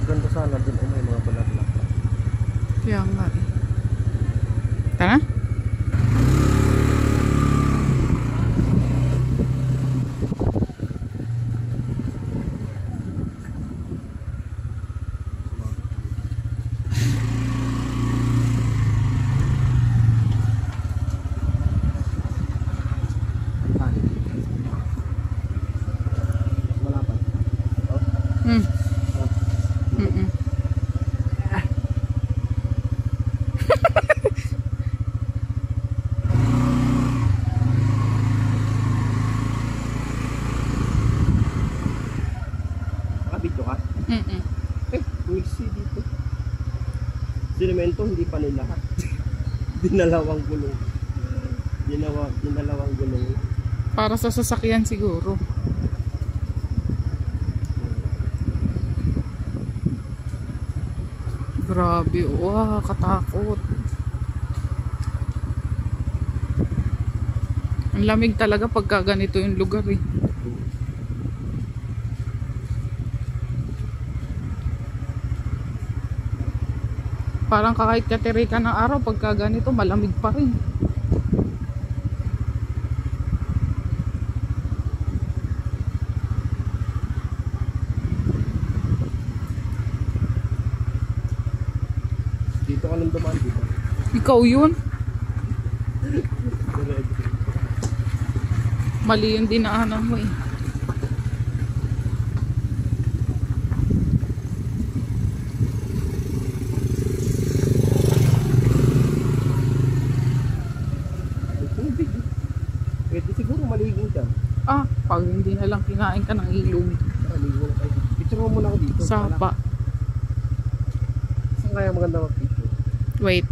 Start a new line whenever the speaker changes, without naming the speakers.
maganda sana dun may mga bulaklak.
Kaya nga eh. Tara? Hmm.
Nakabito ka? Mixi dito. Sinemento hindi pa nila lahat. Dinalawang gulong. Dinalawang gulong.
Para sa sasakyan siguro. Grabe, wow, katakot. Ang lamig talaga pagka ganito yung lugar eh. Parang kahit katirika ng araw, pagka ganito malamig pa rin.
Dito ka lang dumaan dito.
Ikaw yun? Mali yung dinaanan mo eh.
Pwede siguro maligo dyan.
Ah, pag hindi na lang kinain ka ng ilog.
Maligo na tayo. Picture mo muna ako dito.
Sapa.
Saan kaya maganda mag-picture?
Wait.